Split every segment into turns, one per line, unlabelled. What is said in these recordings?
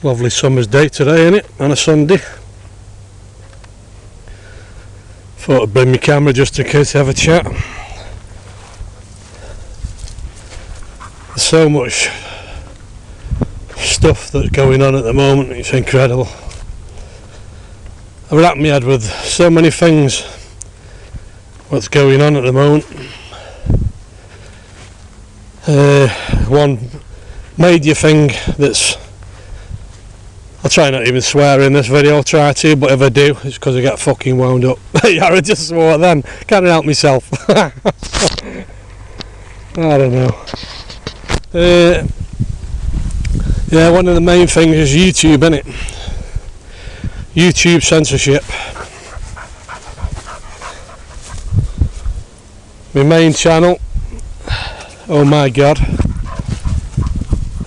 Lovely summer's day today, isn't it? On a Sunday. Thought I'd bring my camera just in case I have a chat. There's so much stuff that's going on at the moment, it's incredible. I've wrapped my head with so many things what's going on at the moment. One major thing that's, I'll try not even swear in this video, I'll try to, but if I do, it's because I get fucking wound up. Yeah, I just swore then, can't help myself. I don't know. Yeah, one of the main things is YouTube, innit? YouTube censorship. My main channel, oh my god,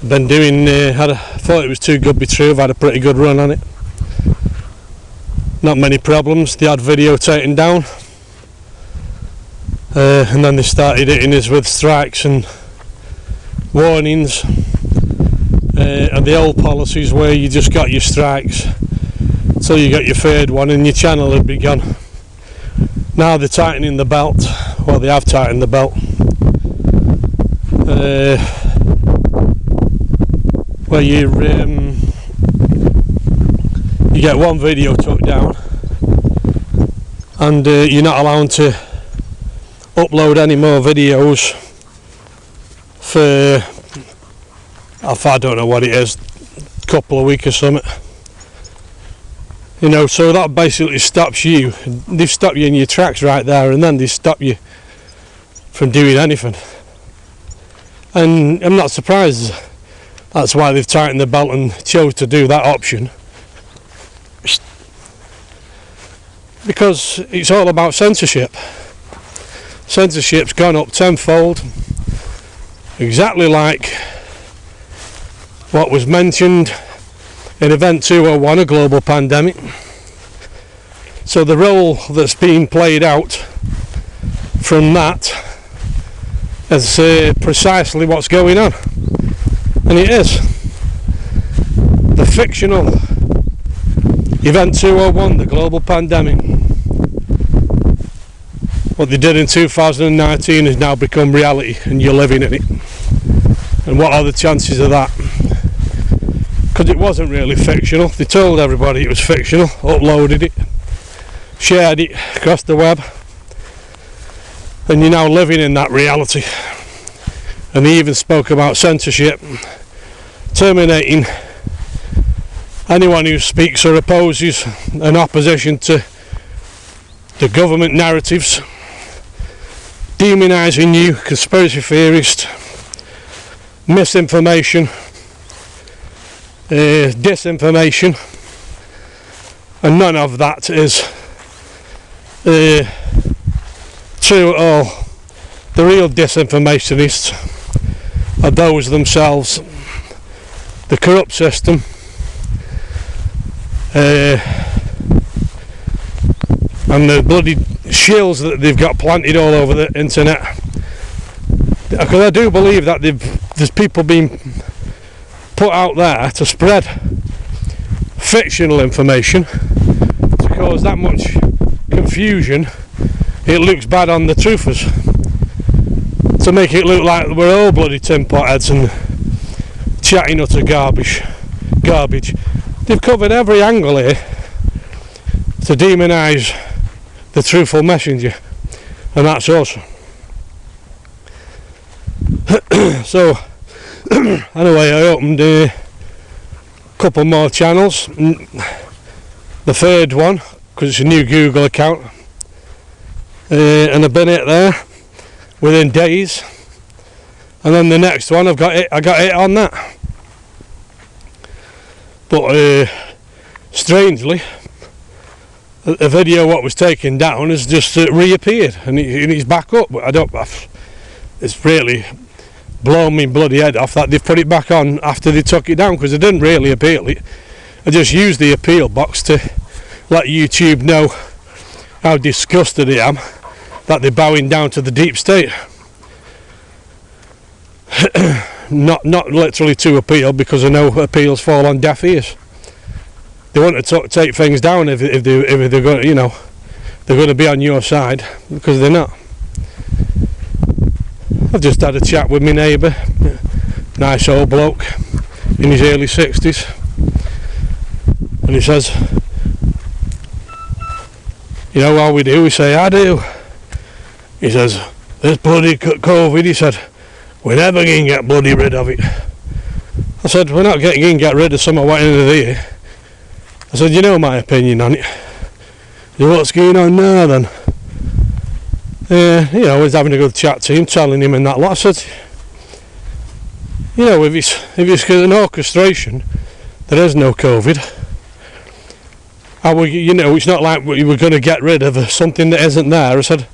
I've been doing, thought it was too good to be true, I've had a pretty good run on it. Not many problems, they had video taken down, and then they started hitting us with strikes and warnings, and the old policies where you just got your strikes till you got your third one and your channel had be gone. Now they're tightening the belt, well they have tightened the belt, where you get one video took down and you're not allowed to upload any more videos for, I don't know what it is, a couple of weeks or something. You know, so that basically stops you. They stop you in your tracks right there, and then they stop you from doing anything. And I'm not surprised. That's why they've tightened the belt and chose to do that option. Because it's all about censorship. Censorship's gone up tenfold. Exactly like what was mentioned in Event 201, a global pandemic. So the role that's being played out from that is precisely what's going on. And it is. The fictional Event 201, the global pandemic, what they did in 2019 has now become reality and you're living in it. And what are the chances of that? Because it wasn't really fictional. They told everybody it was fictional, uploaded it, shared it across the web, and you're now living in that reality. And they even spoke about censorship, terminating anyone who speaks or opposes an opposition to the government narratives, demonising you, conspiracy theorists, misinformation, disinformation, and none of that is true at all. The real disinformationists are those themselves, the corrupt system, and the bloody shills that they've got planted all over the internet. Because I do believe that there's people being put out there to spread fictional information to cause that much confusion. It looks bad on the truthers, to make it look like we're all bloody tin pot heads and chatting utter garbage. They've covered every angle here to demonise the truthful messenger, and that's awesome. So anyway, I opened a couple more channels. The third one, because it's a new Google account, and I've been it there within days. And then the next one, I got it on that. But strangely, a video what was taken down has just reappeared, and it's back up. But it's really blown me bloody head off that they've put it back on after they took it down, because I didn't really appeal it. I just used the appeal box to let YouTube know how disgusted I am that they're bowing down to the deep state. not literally to appeal, because I know appeals fall on deaf ears. They want to take things down if they're going, you know, they're going to be on your side, because they're not. I've just had a chat with my neighbour, nice old bloke in his early 60s, and he says, you know how we do? We say, I do. He says, this bloody COVID, he said, we're never going to get bloody rid of it. I said, we're not going to get rid of something right into the year. I said, you know my opinion on it. He said, what's going on now then? You know, I was having a good chat to him, telling him and that lot. I said, you know, if it's an orchestration, there is no COVID. You know, it's not like we were going to get rid of something that isn't there. I said,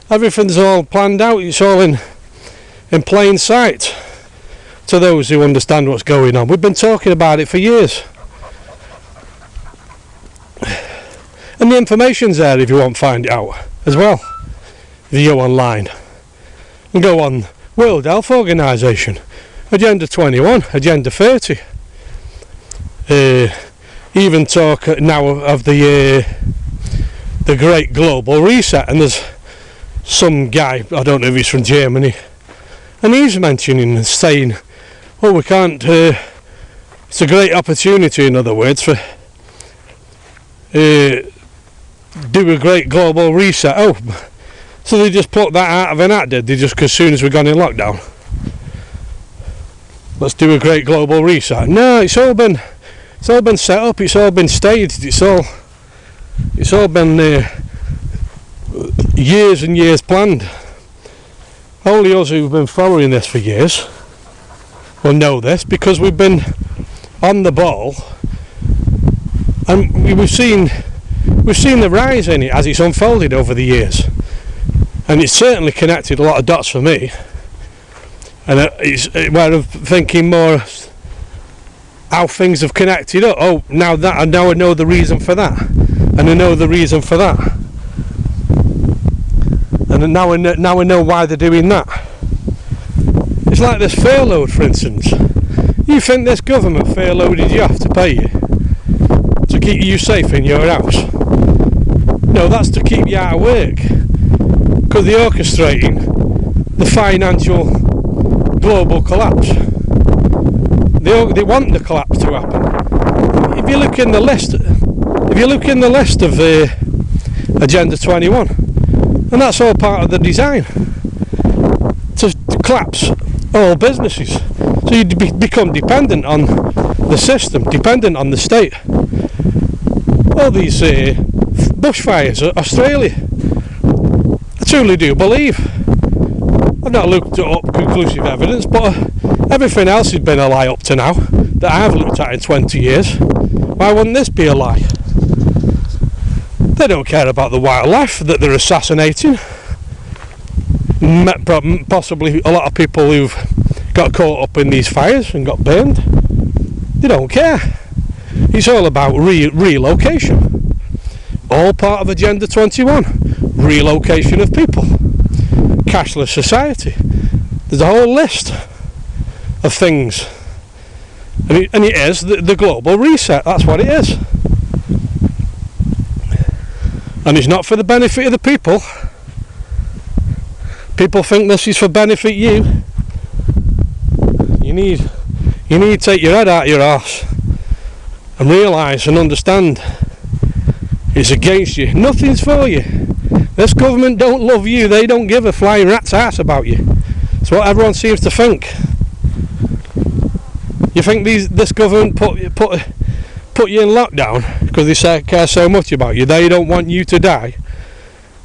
everything's all planned out. It's all in plain sight to those who understand what's going on. We've been talking about it for years. And the information's there if you want to find it out as well. If you go online and go on World Health Organization, Agenda 21, Agenda 30. Even talk now of the Great Global Reset, and there's some guy, I don't know if he's from Germany, and he's mentioning and saying, well, we can't, it's a great opportunity, in other words, for do a great global reset. Oh, so they just put that out of an hat, did they, just as soon as we've gone in lockdown? Let's do a great global reset. No, it's all been set up, it's all been staged, it's all been years and years planned. Only us who've been following this for years will know this, because we've been on the ball, and we've seen the rise in it as it's unfolded over the years, and it's certainly connected a lot of dots for me. And where I'm thinking more how things have connected up. Oh, now I know the reason for that, and I know the reason for that, and now I know why they're doing that. It's like this furlough, for instance. You think this government furloughed you off to pay you to keep you safe in your house? No, that's to keep you out of work, because they're orchestrating the financial global collapse. They want the collapse to happen. If you look in the list of the Agenda 21, and that's all part of the design, to collapse all businesses, so you become dependent on the system, dependent on the state. All these bushfires, Australia, I truly do believe. I've not looked up conclusive evidence, but everything else has been a lie up to now that I've looked at in 20 years. Why wouldn't this be a lie? They don't care about the wildlife that they're assassinating. Possibly a lot of people who've got caught up in these fires and got burned. They don't care. It's all about relocation. All part of Agenda 21. Relocation of people. Cashless society. There's a whole list of things, and it is the global reset. That's what it is, and it's not for the benefit of the people. People think this is for benefit you. You need to take your head out of your arse and realise and understand it's against you. Nothing's for you. This government don't love you. They don't give a flying rat's ass about you. It's what everyone seems to think. You think this government put you in lockdown because they care so much about you? They don't want you to die.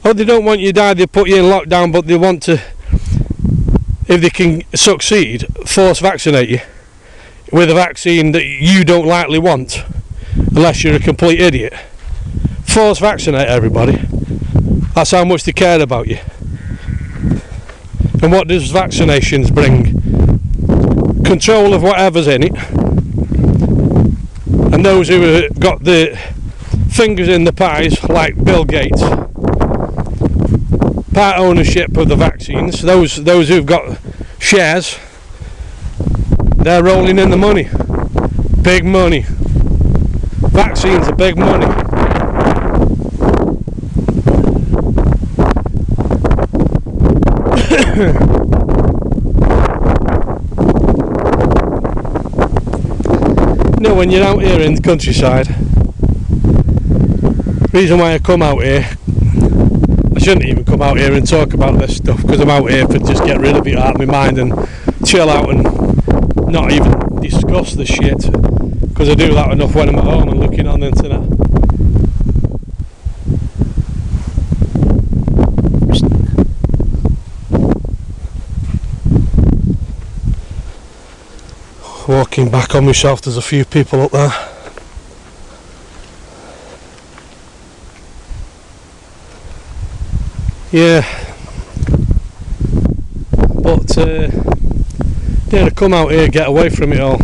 Oh, they don't want you to die. They put you in lockdown, but they want to, if they can succeed, force vaccinate you with a vaccine that you don't likely want, unless you're a complete idiot. Force vaccinate everybody. That's how much they care about you. And what does vaccinations bring? Control of whatever's in it. And those who have got the fingers in the pies, like Bill Gates, part ownership of the vaccines, those who've got shares they're rolling in the money. Big money. Vaccines are big money. You know, when you're out here in the countryside, reason why I come out here, I shouldn't even come out here and talk about this stuff, because I'm out here for just get rid of it out of my mind and chill out and not even discuss the shit, because I do that enough when I'm at home and looking on the internet. Walking back on myself, there's a few people up there. Yeah, but yeah, to come out here, get away from it all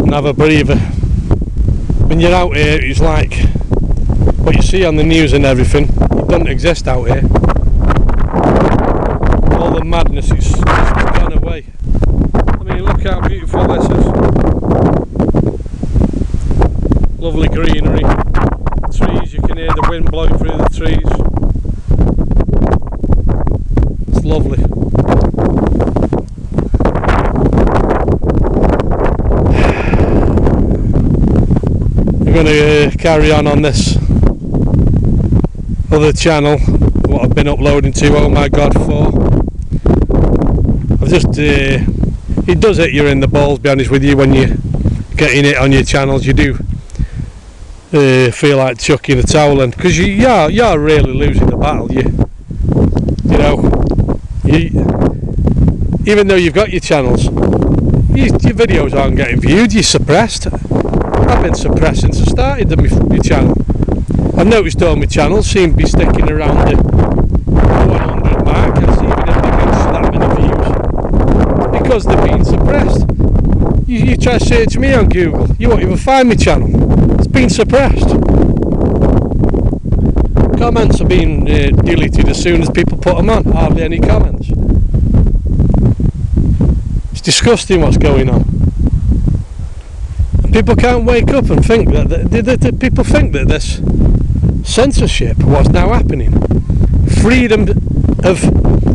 and have a breather. When you're out here, it's like what you see on the news and everything, it doesn't exist out here. All the madness is gone away. I mean, look how beautiful this is. Lovely greenery. Trees, you can hear the wind blowing through the trees. It's lovely. I'm going to carry on this other channel, what I've been uploading to Oh My God 4. I've just it does hit you in the balls, be honest with you, when you're getting it on your channels. You do feel like chucking a towel in, because you're really losing the battle. You know, even though you've got your channels, your videos aren't getting viewed. You're suppressed. I've been suppressed since I started my channel. I've noticed all my channels seem to be sticking around the 100 mark, even if they get that many views, because they're being suppressed. You try to search me on Google, you won't even find my channel. It's been suppressed. Comments are being deleted as soon as people put them on. Hardly any comments. It's disgusting what's going on. And people can't wake up and think that people think that this censorship, what's now happening, freedom of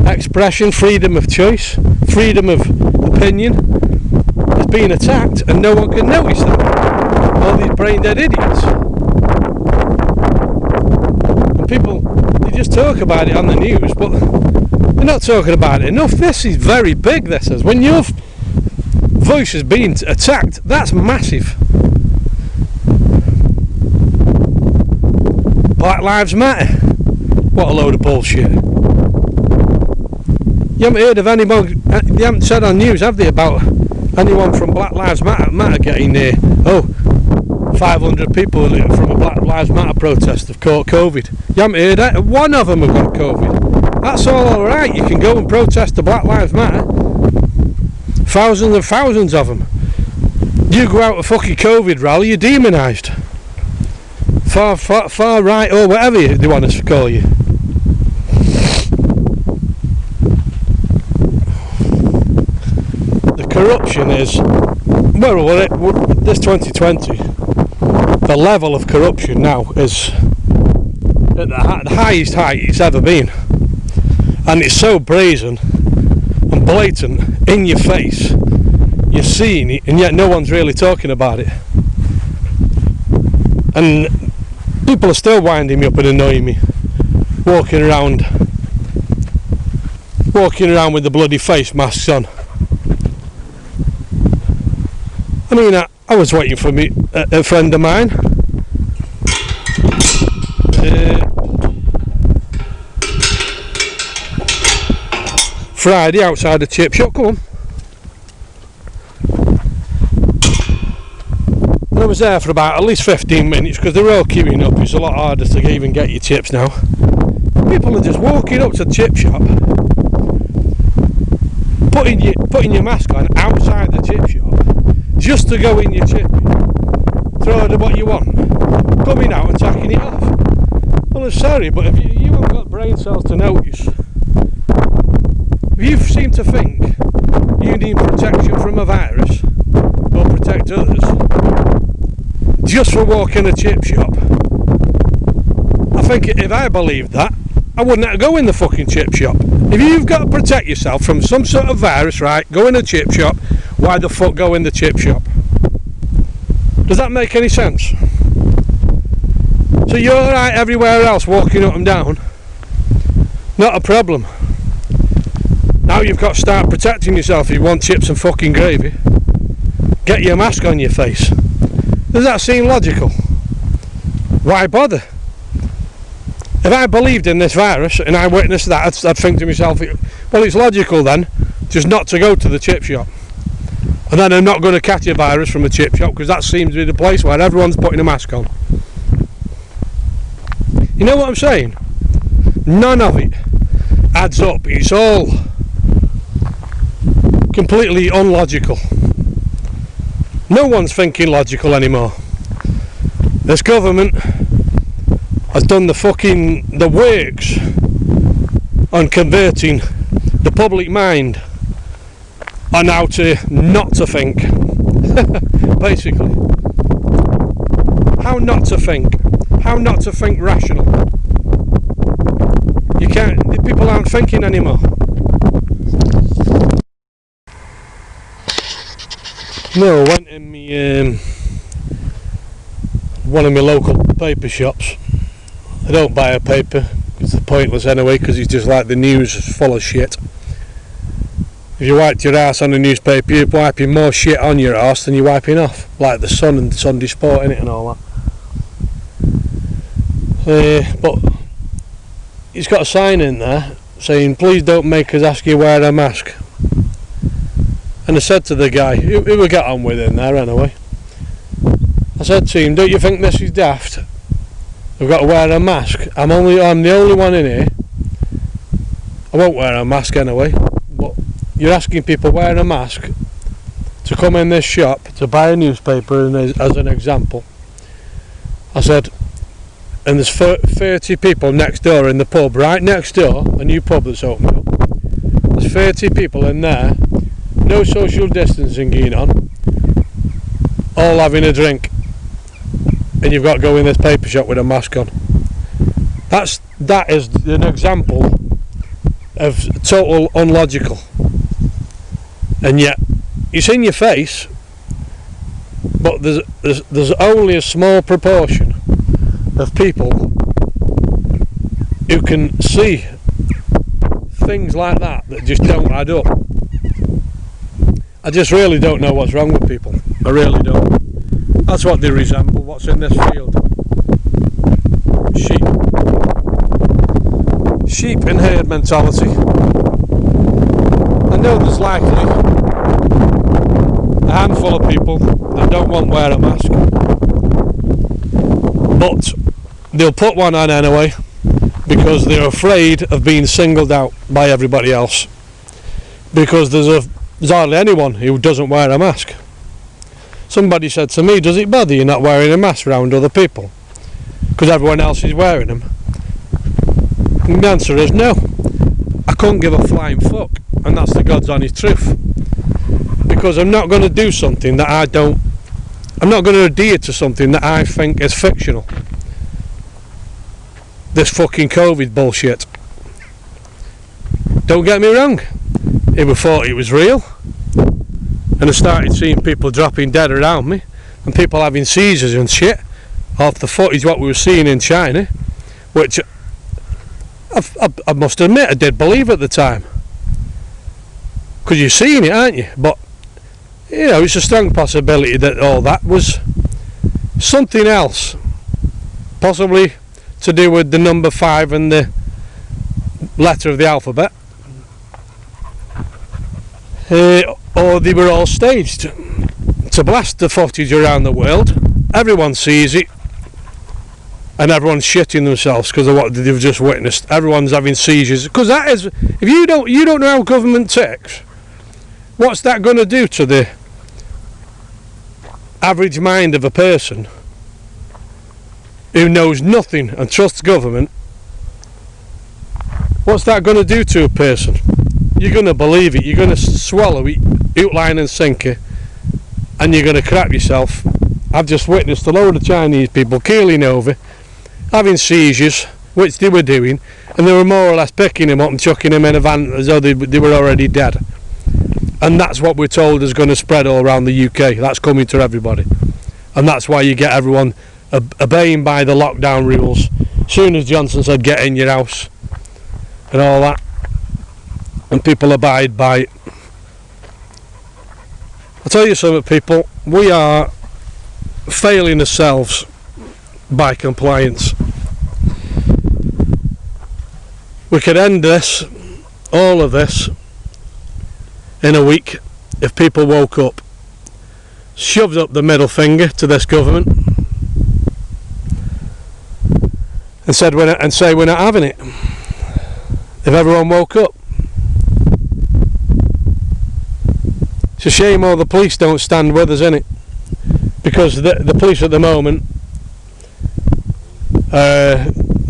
expression, freedom of choice, freedom of opinion, is being attacked, and no one can notice that. All these brain dead idiots. And people, they just talk about it on the news, but they're not talking about it enough. This is very big, this is. When your voice is being attacked, that's massive. Black Lives Matter. What a load of bullshit. You haven't heard of anyone, they haven't said on news, have they, about anyone from Black Lives Matter getting 500 people from a Black Lives Matter protest have caught COVID. You haven't heard that? One of them have got COVID. That's all alright, you can go and protest the Black Lives Matter. Thousands and thousands of them. You go out a fucking COVID rally, you're demonised. Far right, or whatever they want us to call you. The corruption is, this 2020, the level of corruption now is at the highest height it's ever been, and it's so brazen and blatant, in your face. You're seeing it, and yet no one's really talking about it. And people are still winding me up and annoying me, walking around with the bloody face masks on. I mean, I was waiting for a friend of mine. Friday outside the chip shop, come on. And I was there for about at least 15 minutes, because they're all queuing up. It's a lot harder to even get your chips now. People are just walking up to the chip shop, putting your mask on outside the chip shop, just to go in your chip, throw it what you want, coming out and tacking it off. Well, I'm sorry, but if you haven't got brain cells to notice, if you seem to think you need protection from a virus or protect others just for walking a chip shop, I think if I believed that, I wouldn't go in the fucking chip shop. If you've got to protect yourself from some sort of virus, right, go in a chip shop. Why the fuck go in the chip shop? Does that make any sense? So you're alright everywhere else, walking up and down, not a problem. Now you've got to start protecting yourself if you want chips and fucking gravy. Get your mask on your face. Does that seem logical? Why bother? If I believed in this virus and I witnessed that, I'd think to myself, well, it's logical then just not to go to the chip shop. And then I'm not going to catch a virus from a chip shop, because that seems to be the place where everyone's putting a mask on. You know what I'm saying? None of it adds up. It's all completely unlogical. No one's thinking logical anymore. This government has done the works on converting the public mind on how to not to think. Basically, how not to think rational. You can't, people aren't thinking anymore. No, I went in me one of my local paper shops. I don't buy a paper, it's pointless anyway, because it's just like the news is full of shit. If you wiped your arse on a newspaper, you're wiping more shit on your arse than you're wiping off, like the Sun and Sunday Sport in it and all that. But it's got a sign in there saying, please don't make us ask you to wear a mask. And I said to the guy, who we got on with in there anyway, I said to him, don't you think this is daft? I've got to wear a mask. I'm the only one in here. I won't wear a mask anyway, but you're asking people wearing a mask to come in this shop to buy a newspaper as an example. I said, and there's 30 people next door in the pub, right next door, a new pub that's opened up. There's 30 people in there, no social distancing going on, all having a drink, and you've got to go in this paper shop with a mask on. That is an example of total unlogical. And yet it's in your face, but there's only a small proportion of people who can see things like that just don't add up. I just really don't know what's wrong with people. I really don't. That's what they resemble, what's in this field. Sheep and herd mentality. I know there's likely a handful of people that don't want to wear a mask, but they'll put one on anyway because they're afraid of being singled out by everybody else, because there's hardly anyone who doesn't wear a mask. Somebody said to me, does it bother you not wearing a mask around other people because everyone else is wearing them? And the answer is no. I couldn't give a flying fuck, and that's the God's honest truth, because I'm not going to do something that I'm not going to adhere to something that I think is fictional. This fucking COVID bullshit. Don't get me wrong, if we thought it was real, and I started seeing people dropping dead around me and people having seizures and shit off the footage what we were seeing in China, which I must admit I did believe at the time, because you're seeing it, aren't you? But you know, it's a strong possibility that all that was something else, possibly to do with the number 5 and the letter of the alphabet, or they were all staged to blast the footage around the world. Everyone sees it and everyone's shitting themselves because of what they've just witnessed. Everyone's having seizures, because that is, if you don't know how government ticks, what's that going to do to the average mind of a person who knows nothing and trusts government? What's that going to do to a person? you're going to believe it, you're going to swallow it, hook, line and sinker, and you're going to crap yourself. I've just witnessed a load of Chinese people keeling over, having seizures, which they were doing, and they were more or less picking him up and chucking him in a van as though they were already dead. And that's what we're told is going to spread all around the UK. That's coming to everybody. And that's why you get everyone obeying by the lockdown rules. Soon as Johnson said get in your house and all that, and people abide by it. I'll tell you something, people, we are failing ourselves by compliance. We could end this, all of this, in a week if people woke up, shoved up the middle finger to this government and said say we're not having it. If everyone woke up. It's a shame all the police don't stand with us, innit? Because the police at the moment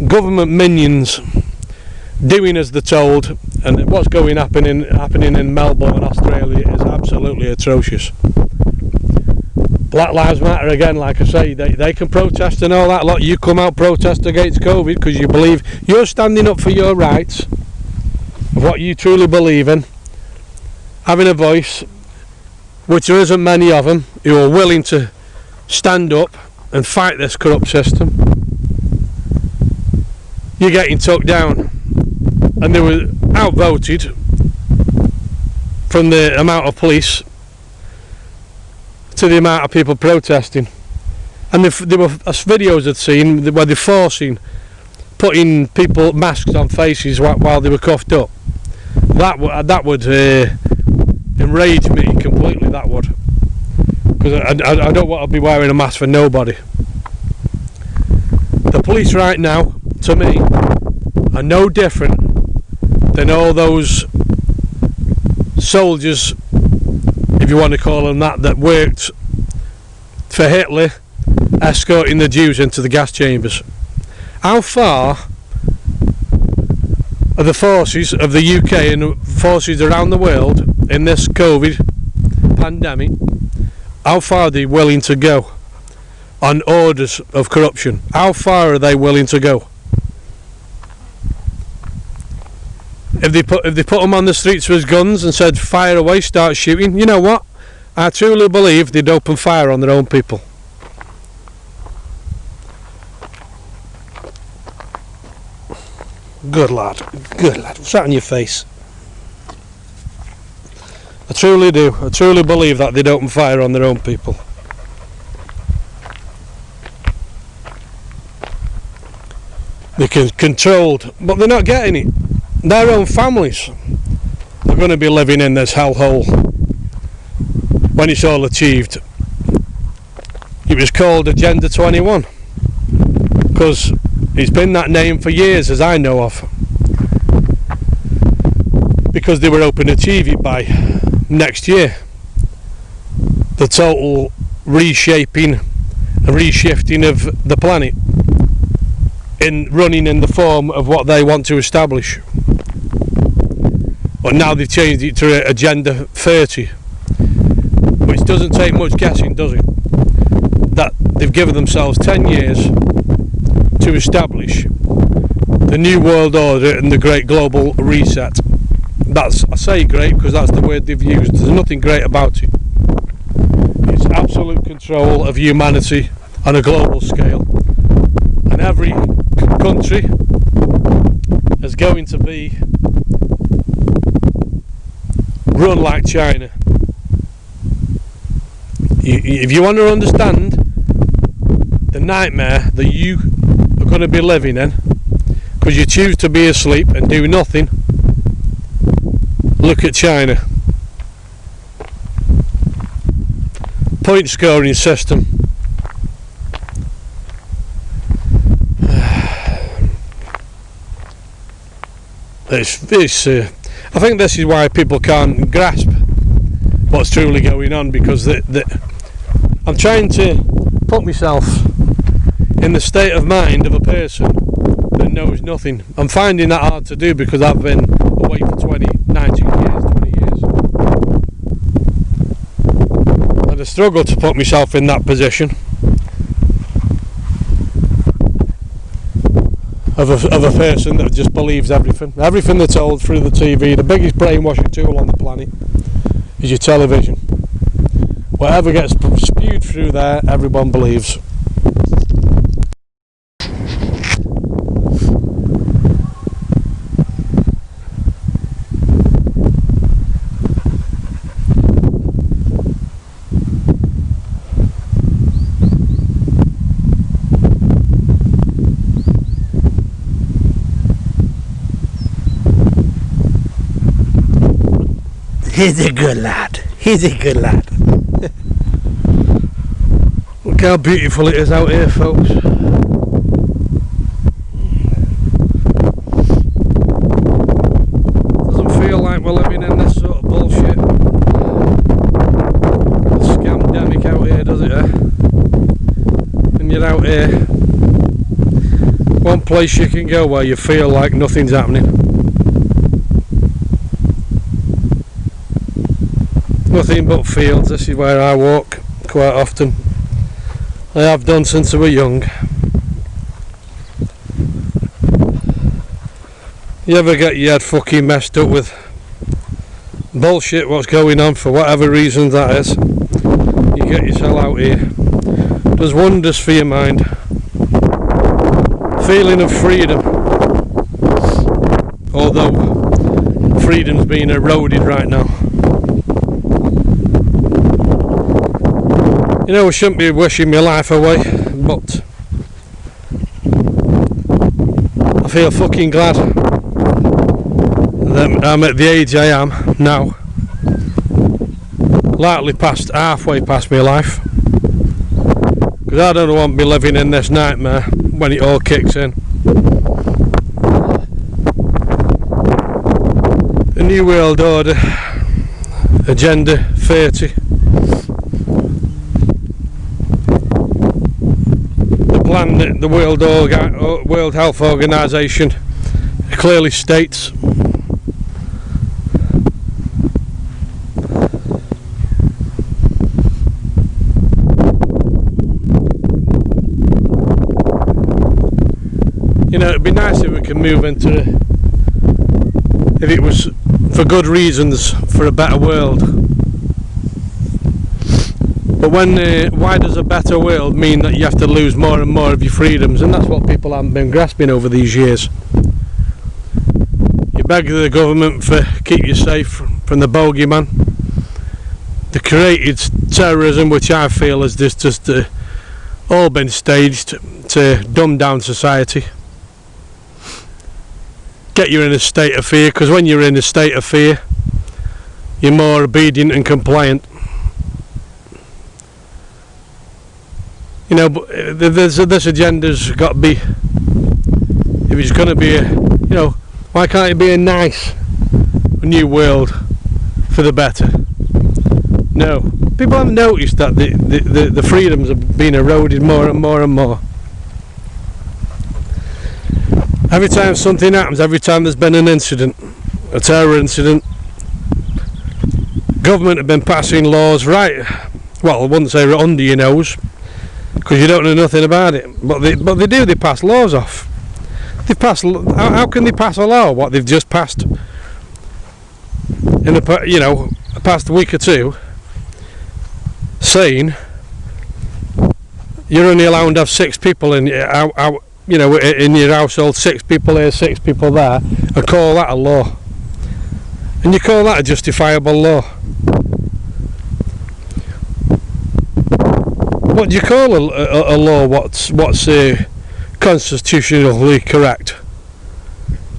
government minions doing as they're told, and what's happening in Melbourne, Australia is absolutely atrocious. Black Lives Matter again, like I say, they can protest and all that lot. You come out protest against COVID because you believe you're standing up for your rights, of what you truly believe in, having a voice, which there isn't many of them who are willing to stand up and fight this corrupt system. You're getting took down, and they were outvoted from the amount of police to the amount of people protesting. And there were videos I'd seen where they're putting people masks on faces while they were cuffed up. That would enrage me completely, that would, because I don't want to be wearing a mask for nobody. The police right now, to me, are no different than all those soldiers, if you want to call them that worked for Hitler, escorting the Jews into the gas chambers. How far are the forces of the UK and forces around the world in this COVID pandemic, how far are they willing to go on orders of corruption? How far are they willing to go? If they put them on the streets with guns and said fire away, start shooting, you know what? I truly believe they'd open fire on their own people. Good lad, good lad. What's that on your face? I truly do. I truly believe that they'd open fire on their own people. They can controlled, but they're not getting it. Their own families are going to be living in this hellhole when it's all achieved. It was called Agenda 21 because it's been that name for years, as I know of, because they were hoping to achieve it by next year. The total reshaping and reshifting of the planet running in the form of what they want to establish. But now they've changed it to Agenda 30, which doesn't take much guessing, does it? That they've given themselves 10 years to establish the new world order and the great global reset. I say great because that's the word they've used. There's nothing great about it. It's absolute control of humanity on a global scale, and every country is going to be run like China. If you want to understand the nightmare that you are going to be living in because you choose to be asleep and do nothing, look at China. Point scoring system. I think this is why people can't grasp what's truly going on, because I'm trying to put myself in the state of mind of a person that knows nothing. I'm finding that hard to do because I've been away for 19 years. struggle to put myself in that position of a person that just believes everything they're told through the TV. The biggest brainwashing tool on the planet is your television. Whatever gets spewed through there, everyone believes.
He's a good lad. He's a good lad.
Look how beautiful it is out here, folks. Doesn't feel like we're living in this sort of bullshit. The scamdemic out here, does it, eh? When you're out here, one place you can go where you feel like nothing's happening. Nothing but fields. This is where I walk quite often. I have done since I was young. You ever get your head fucking messed up with bullshit what's going on for whatever reason that is, you get yourself out here. Does wonders for your mind. Feeling of freedom, although freedom's being eroded right now. You know, I shouldn't be wishing my life away, but I feel fucking glad that I'm at the age I am now, likely past halfway past my life, because I don't want to be living in this nightmare when it all kicks in. The New World Order, Agenda 30. Plan that the World Health Organization clearly states. You know, it'd be nice if we could move into, if it was for good reasons, for a better world. But why does a better world mean that you have to lose more and more of your freedoms? And that's what people haven't been grasping over these years. You beg the government for keep you safe from the bogeyman. They created terrorism, which I feel has just all been staged to dumb down society. Get you in a state of fear, because when you're in a state of fear, you're more obedient and compliant. You know, but this agenda's got to be, if it's going to be you know, why can't it be a nice new world for the better? No, people haven't noticed that the freedoms have been eroded more and more and more. Every time something happens, every time there's been an incident, a terror incident, government have been passing laws, right, well, I wouldn't say under your nose, because you don't know nothing about it, but they pass laws off. They pass. How can they pass a law? What they've just passed in a past week or two, saying you're only allowed to have 6 people in in your household, 6 people here, 6 people there, and call that a law? And you call that a justifiable law? What do you call a law? What's constitutionally correct?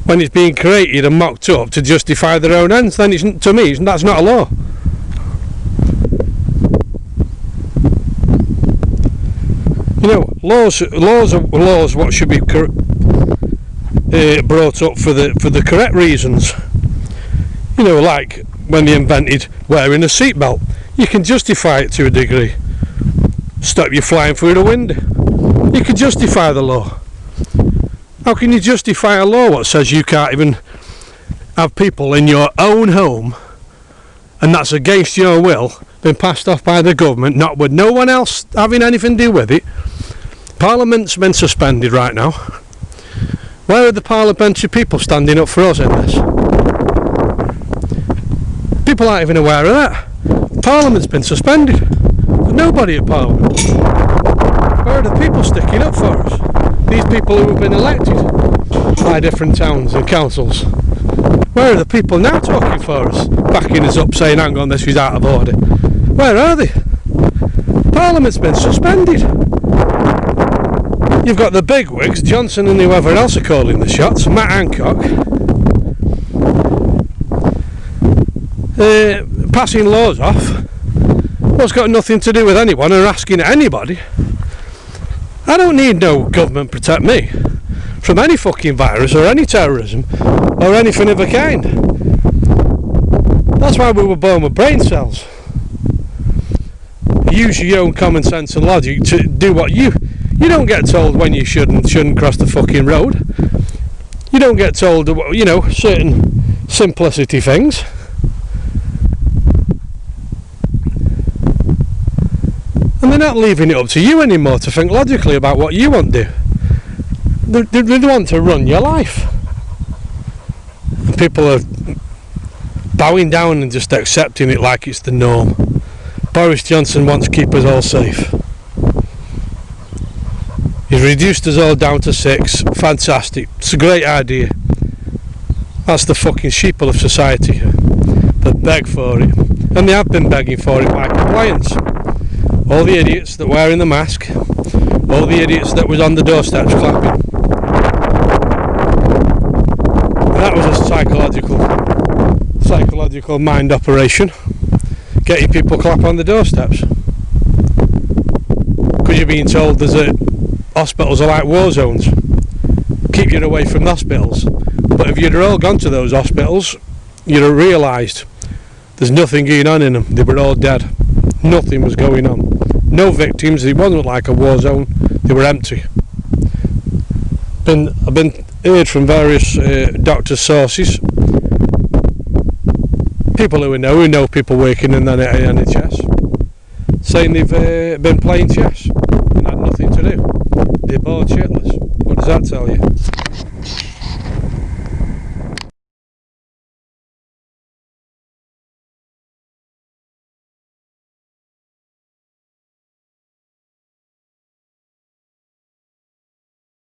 When it's being created and mocked up to justify their own ends, then to me that's not a law. You know, laws are laws. What should be brought up for the correct reasons. You know, like when they invented wearing a seatbelt, you can justify it to a degree. Stop you flying through the window. You can justify the law. How can you justify a law that says you can't even have people in your own home, and that's against your will, been passed off by the government, not with no one else having anything to do with it. Parliament's been suspended right now. Where are the parliamentary people standing up for us in this? People aren't even aware of that. Parliament's been suspended. There's nobody at Parliament. Where are the people sticking up for us? These people who have been elected by different towns and councils. Where are the people now talking for us? Backing us up, saying, hang on, this is out of order. Where are they? Parliament's been suspended. You've got the bigwigs, Johnson and whoever else are calling the shots, Matt Hancock, passing laws off. What's got nothing to do with anyone or asking anybody. I don't need no government protect me from any fucking virus or any terrorism or anything of a kind. That's why we were born with brain cells. Use your own common sense and logic to do what you don't get told when you shouldn't cross the fucking road. You don't get told, you know, certain simplicity things. And they're not leaving it up to you anymore to think logically about what you want to do. They want to run your life. And people are bowing down and just accepting it like it's the norm. Boris Johnson wants to keep us all safe. He's reduced us all down to 6. Fantastic. It's a great idea. That's the fucking sheeple of society that beg for it. And they have been begging for it by compliance. All the idiots that wearing the mask, all the idiots that was on the doorsteps clapping. And that was a psychological mind operation, getting people clap on the doorsteps. Because you're being told hospitals are like war zones, keep you away from the hospitals. But if you'd all gone to those hospitals, you'd have realised there's nothing going on in them. They were all dead. Nothing was going on. No victims. It wasn't like a war zone. They were empty. I've been heard from various doctors' sources, people who know people working in the NHS, saying they've been playing chess and had nothing to do. They're bored shitless. What does that tell you?